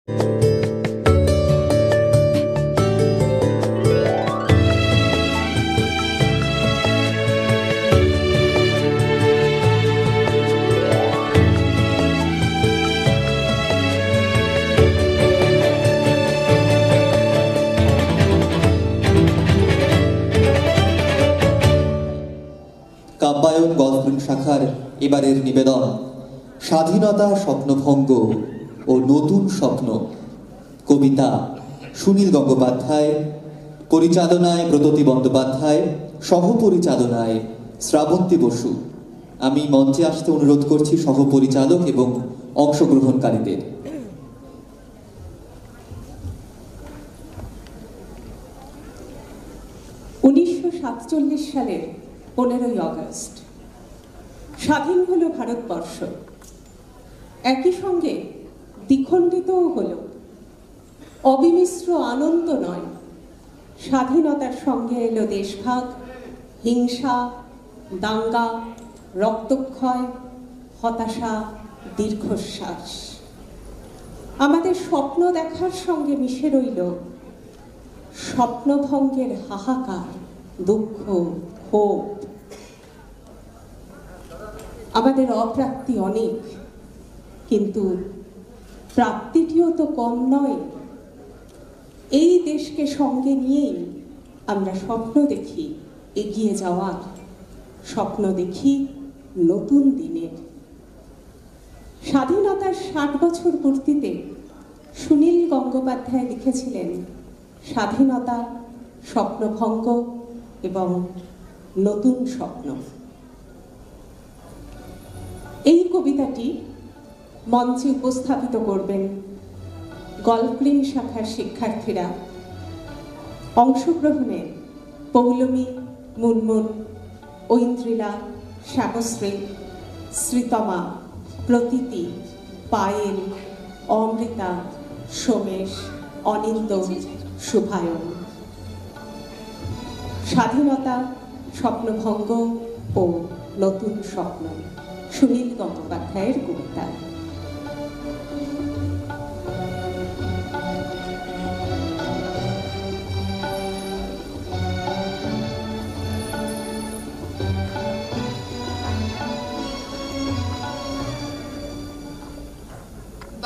কাব্যায়ন গল্পন শাখার এবারের নিবেদন স্বাধীনতা স্বপ্নভঙ্গ ও নতুন স্বপ্ন। কবিতা সুনীল গঙ্গোপাধ্যায়, পরিচালনায় ব্রততী বন্দ্যোপাধ্যায়, সহপরিচালনায় শ্রাবন্তী বসু। আমি মঞ্চে আসতে অনুরোধ করছি সহপরিচালক এবং অংশগ্রহণকারীদের। 1947 সালের 15ই আগস্ট স্বাধীন হলো ভারতবর্ষ। একই সঙ্গে দ্বিখণ্ডিতও হলো। অবিমিশ্র আনন্দ নয়, স্বাধীনতার সঙ্গে এলো দেশভাগ, হিংসা, দাঙ্গা, রক্তক্ষয়, হতাশা, দীর্ঘশ্বাস। আমাদের স্বপ্ন দেখার সঙ্গে মিশে রইল স্বপ্নভঙ্গের হাহাকার, দুঃখ, ক্ষোভ। আমাদের অপ্রাপ্তি অনেক, কিন্তু প্রাপ্তিটিও তো কম নয়। এই দেশকে সঙ্গে নিয়েই আমরা স্বপ্ন দেখি এগিয়ে যাওয়ার, স্বপ্ন দেখি নতুন দিনের। স্বাধীনতার 60 বছর পূর্তিতে সুনীল গঙ্গোপাধ্যায় লিখেছিলেন স্বাধীনতা, স্বপ্নভঙ্গ এবং নতুন স্বপ্ন। এই কবিতাটি মঞ্চে উপস্থাপিত করবেন গল্পলিন শাখার শিক্ষার্থীরা। অংশগ্রহণে পৌলমী, মুনমুন, ঐন্দ্রিলা, শ্যামশ্রী, শ্রীতমা, প্রতীতি, পায়েল, অমৃতা, সোমেশ, অনিন্দ, শুভায়ন। স্বাধীনতা, স্বপ্নভঙ্গ ও নতুন স্বপ্ন, সুনীল গঙ্গোপাধ্যায়ের কবিতা।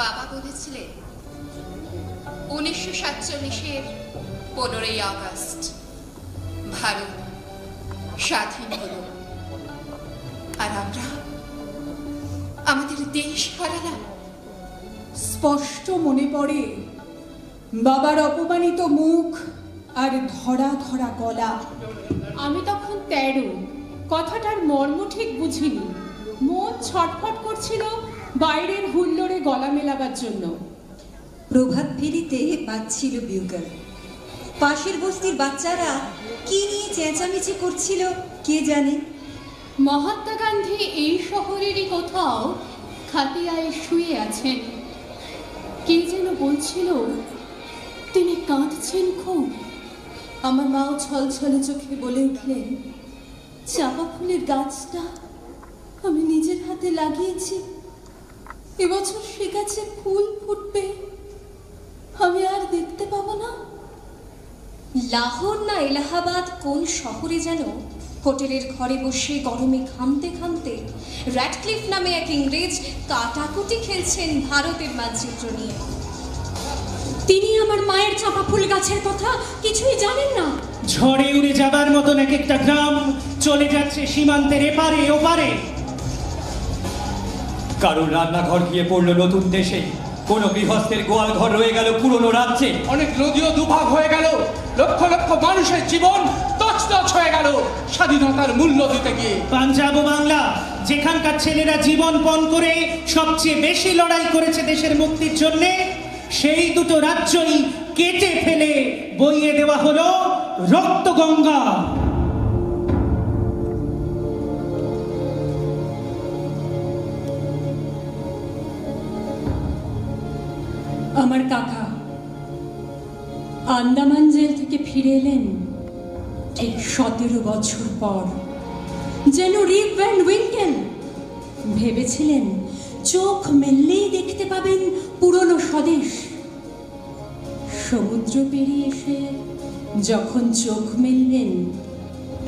বাবা বলেছিলেন 1947-এর 15ই আগস্ট ভারত স্বাধীন হলো, আর আমরা আমাদের দেশ হারালাম। স্পষ্ট মনে পড়ে বাবার অপমানিত মুখ আর ধরা ধরা গলা। আমি তখন 13, কথাটার মর্ম ঠিক বুঝিনি। মন ছটফট করছিল বাইরের হুল্লোড়ে গলা মেলাবার জন্য। প্রভাত ফেরিতে বাজছিল বিউগল। পাশের বস্তির বাচ্চারা কি নিয়ে চেঁচামেচি করছিল কে জানে। মহাত্মা গান্ধী এই শহরেরই কোথাও খাটিয়ায় শুয়ে আছেন। কে যেন বলছিল তিনি কাঁদছেন খুব। আমার মাও ছলছলে চোখে বলে উঠলেন, চাপা ফুলের গাছটা আমি নিজের হাতে লাগিয়েছি, এবছর সে গাছে ফুল ফুটবে, আমি আর দেখতে পাবো না। লাহোর না এলাহাবাদ কোন শহরে যেন হোটেলের ঘরে বসে গরমে ঘামতে ঘামতে র্যাডক্লিফ নামে এক ইংরেজ কাটাকুটি খেলছেন ভারতের মানচিত্র নিয়ে। তিনি আমার মায়ের চাপা ফুল গাছের কথা কিছুই জানেন না। ঝড়ে উড়ে যাবার মতন এক একটা গ্রাম চলে যাচ্ছে সীমান্তের এপারে ওপারে। কারোর রান্নাঘর গিয়ে পড়লো নতুন দেশে, কোন গৃহস্থের গোয়াল ঘর রয়ে গেল পুরনো রাজ্যে। অনেক নদীও দুভাগ হয়ে গেল, লক্ষ লক্ষ মানুষের জীবন তছনছ হয়ে গেল স্বাধীনতার মূল্য দিতে গিয়ে। পাঞ্জাব ও বাংলা, যেখানকার ছেলেরা জীবন পণ করে সবচেয়ে বেশি লড়াই করেছে দেশের মুক্তির জন্য, সেই দুটো রাজ্যই কেটে ফেলে বইয়ে দেওয়া হলো রক্তগঙ্গা। আমার কাকা আন্দামান জেল থেকে ফিরে এলেন ঠিক 17 বছর পর। যেন রিপ ভ্যান উইঙ্কেল ভেবেছিলেন চোখ মেললেই দেখতে পাবেন পুরনো স্বদেশ, পেরিয়ে এসে যখন চোখ মেললেন,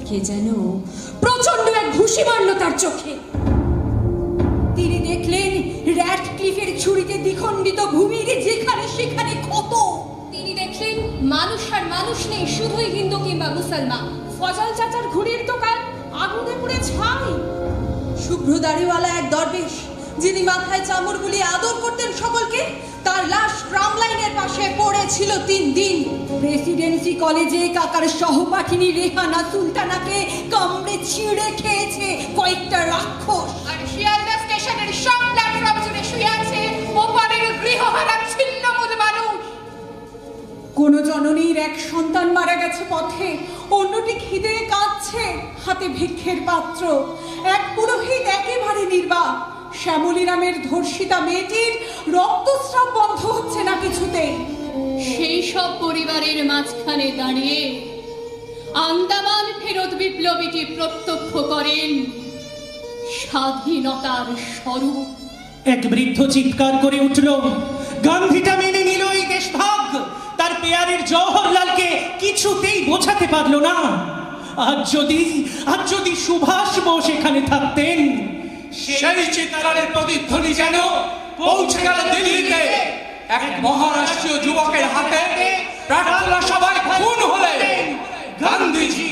কে যেন প্রচন্ড এক ঘুষি মারল তার চোখে। তিনি দেখলেন র্যাডক্লিফের ছুরিতে দ্বিখণ্ডিত ভূমির যেখানে সেখানে ক্ষত। তিনি দেখলেন মানুষ আর মানুষ নেই, শুধুই হিন্দু কিংবা মুসলমান। ফজল চাচার ঘুড়ির দোকান আগুনে পুড়ে ছাই। শুভ্র দাড়িওয়ালা এক দরবেশ, যিনি মাথায় চামড় বুলিয়ে আদর করতেন সকলকে, তার লাশ ট্রাম লাইনের পাশে পড়েছিল 3 দিন। প্রেসিডেন্সি কলেজে কাকার সহপাঠিনী রেহানা সুলতানাকে কামড়ে ছিঁড়ে খেয়েছে কয়েকটা রাক্ষস। আর শিয়ালদা স্টেশনের সব প্ল্যাটফর্ম জুড়ে শুয়ে আছে ওপারের গৃহহারা ছিন্নমূল মানুষ। কোন জননীর এক সন্তান মারা গেছে পথে, অন্যটি খিদে কাঁদছে, হাতে ভিক্ষের পাত্র। এক পুরোহিত একেবারে নির্বাক। শ্যামলী নামের ধর্ষিতা মেয়েটির রক্তস্রাব বন্ধ হচ্ছে না কিছুতেই। সেই সব পরিবারের মাঝখানে দাঁড়িয়ে আন্দামান ফেরত বিপ্লবীটি প্রত্যক্ষ করেন স্বাধীনতার স্বরূপ। এক বৃদ্ধ চিৎকার করে উঠল, গান্ধীটা মেনে নিল এই দেশভাগ। তার পেয়ারের জওহরলালকে কিছুতেই বোঝাতে পারল না। আজ যদি সুভাষ বোস এখানে থাকতেন, সেই চিৎকারের প্রতিধ্বনি যেন পৌঁছে গেল দিল্লিতে। এক মহারাষ্ট্রীয় যুবকের হাতে প্রার্থনা সভায় খুন হলেন গান্ধীজি।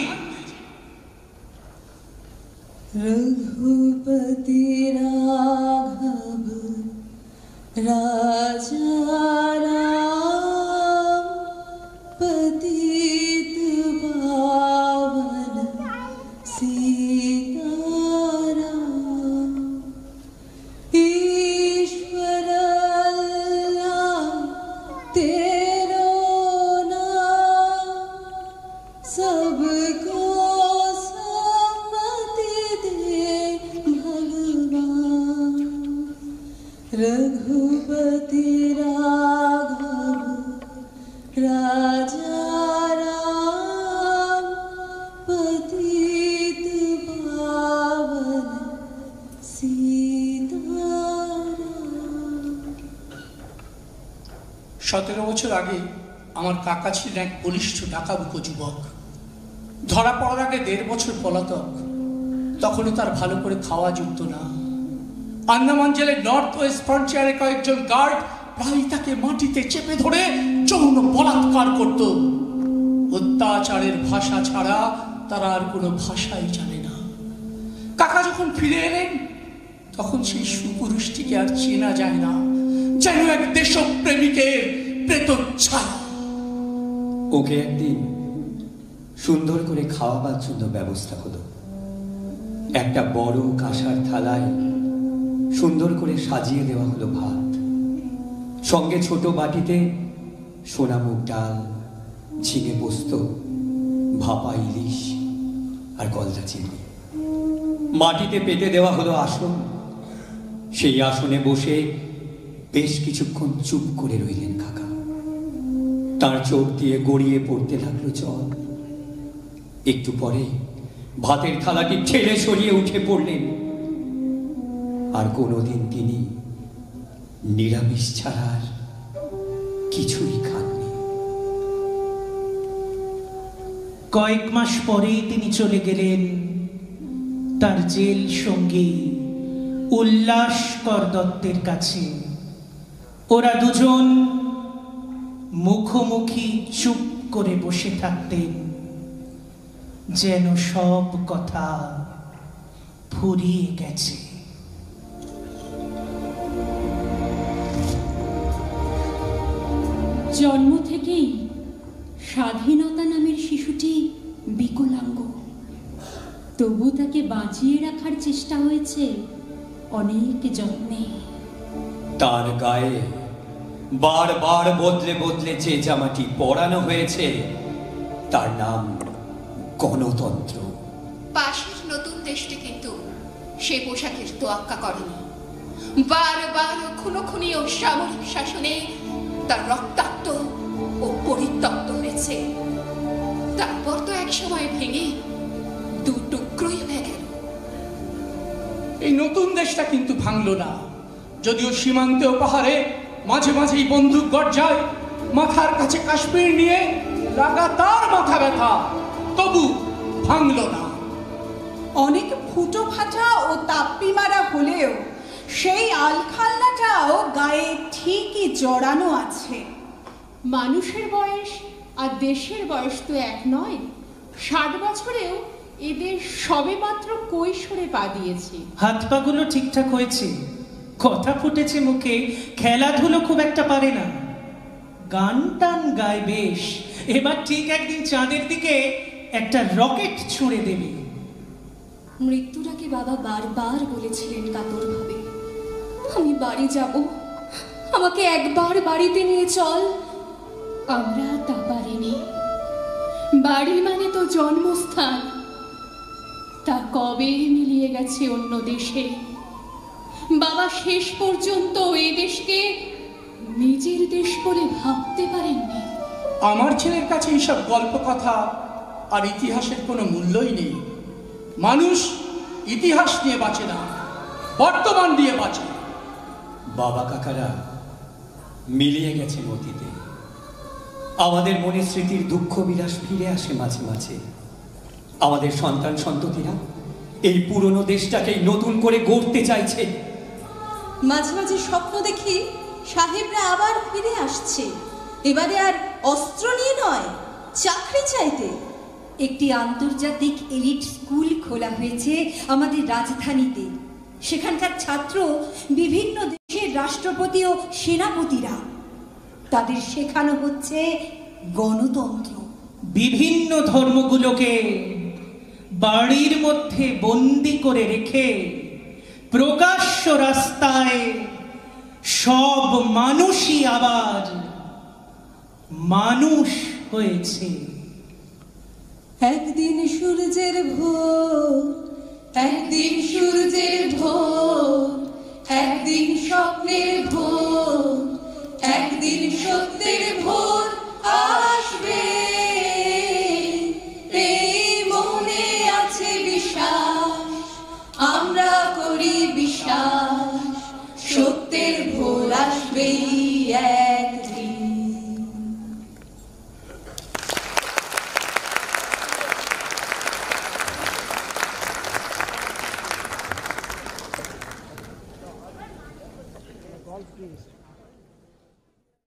রঘুপতি রাঘব রাজা রাম পতিত পাবন সীতারাম ईश्वर अल्लाह तेरो नाम सबको सम्मति दे भगवान। रघुपति राघव राजा राम पतित पावन सीताराम। 17 বছর আগে আমার কাকা ছিলেন এক বলিষ্ঠ ডাকাবুকো যুবক। ধরা পড়ার আগে 1.5 বছর পলাতক। তখনও তার ভালো করে খাওয়া জুটত না। আন্দামান জেলের নর্থ ওয়েস্ট ফ্রন্টিয়ারে কয়েকজন গার্ড প্রায় তাকে মাটিতে চেপে ধরে যৌন বলাৎকার করত। অত্যাচারের ভাষা ছাড়া তারা আর কোনো ভাষাই জানে না। কাকা যখন ফিরে এলেন, তখন সেই সুপুরুষটিকে আর চেনা যায় না, যেন এক দেশপ্রেমিকের প্রেতচ্ছায়া। ওকে একদিন সুন্দর করে খাওয়াবার জন্য ব্যবস্থা হলো। একটা বড় কাঁসার থালায় সুন্দর করে সাজিয়ে দেওয়া হলো ভাত, সঙ্গে ছোট বাটিতে সোনামুগ ডাল, ঝিঙে পোস্ত, ভাপা ইলিশ আর গলদা চিংড়ি। মাটিতে পেতে দেওয়া হলো আসন। সেই আসনে বসে বেশ কিছুক্ষণ চুপ করে রইলেন কাকা। তার চোখ দিয়ে গড়িয়ে পড়তে লাগলো জল। একটু পরে ভাতের থালাটি ঠেলে সরিয়ে উঠে পড়লেন। আর কোনোদিন তিনি নিরামিষ ছাড়া আর কিছুই খাননি। কয়েক মাস পরেই তিনি চলে গেলেন তার জেল সঙ্গী উল্লাসকর দত্তের কাছে। ওরা দুজন মুখোমুখি চুপ করে বসে থাকতেন, যেন সব কথা ফুরিয়ে গেছে। জন্ম থেকেই স্বাধীনতা নামের শিশুটি বিকলাঙ্গ, তবু তাকে বাঁচিয়ে রাখার চেষ্টা হয়েছে অনেক যত্নে। তার গায়ে বারবার বদলে বদলে যে জামাটি পরানো হয়েছে, তার নাম গণতন্ত্র। পাশের নতুন দেশটি কিন্তু সে পোশাকের তোয়াক্কা করেনি। বারবার খুনোখুনি ও সামরিক শাসনে তার রক্তাক্ত ও পরিত্যক্ত হয়েছে। তারপর তো এক সময় ভেঙে 2 টুকরোই হয়ে গেল। এই নতুন দেশটা কিন্তু ভাঙল না, যদিও সীমান্তে ও পাহাড়ে মাঝে মাঝেই বন্দুক গর্জায়, মাথার কাছে কাশ্মীর নিয়ে লাগাতার মাথা ব্যথা, তবু ভাঙল না। অনেক ফুটো ফাটা ও তাপ্পি মারা হলেও সেই আলখাল্লাটাও গায়ে ঠিকই জড়ানো আছে। মানুষের বয়স আর দেশের বয়স তো এক নয়। 60 বছরেও এদের সবে মাত্র কৈশোরে পা দিয়েছে। হাত পাগুলো ঠিকঠাক হয়েছে, কথা ফুটেছে মুখে, খেলাধুলো খুব একটা পারে না, গান টান গায় বেশ। এবার ঠিক একদিন চাঁদের দিকে একটা রকেট ছুঁড়ে দেবে। মৃত্যুটাকে বাবা বারবার বলেছিলেন কাতরভাবে, আমি বাড়ি যাব, আমাকে একবার বাড়িতে নিয়ে চল। আমরা তা পারিনি। বাড়ি মানে তো জন্মস্থান, তা কবে মিলিয়ে গেছে অন্য দেশে। বাবা শেষ পর্যন্ত এই দেশকে নিজের দেশ বলে ভাবতে পারেননি। আমার ছেলের কাছে এইসব গল্প কথা আর ইতিহাসের কোনো মূল্যই নেই। মানুষ ইতিহাস নিয়ে বাঁচে না, বর্তমান দিয়ে বাঁচে। বাবা কাকারা মিলিয়ে গেছে অতীতে। আমাদের মনে স্মৃতির দুঃখ বিলাস ফিরে আসে মাঝে মাঝে। আমাদের সন্তান সন্ততিরা এই পুরনো দেশটাকেই নতুন করে গড়তে চাইছে। মাঝে মাঝে স্বপ্ন দেখি সাহেবরা আবার ফিরে আসছে, এবারে আর অস্ত্র নিয়ে নয়, চাকরি চাইতে। একটি আন্তর্জাতিক এলিট স্কুল খোলা হয়েছে আমাদের রাজধানীতে। সেখানকার ছাত্র বিভিন্ন দেশের রাষ্ট্রপতি ও সেনাপতিরা। তাদের শেখানো হচ্ছে গণতন্ত্র। বিভিন্ন ধর্মগুলোকে বাড়ির মধ্যে বন্দি করে রেখে প্রকাশ্য রাস্তায় সব মানুষই আবার মানুষ হয়েছে। একদিন সূর্যের ভোর, একদিন সূর্যের ভোর, একদিন স্বপ্নের ভোর, একদিন সত্যের ভোর আসবে। এই মনে আছে বিশ্বাস, আমরা করি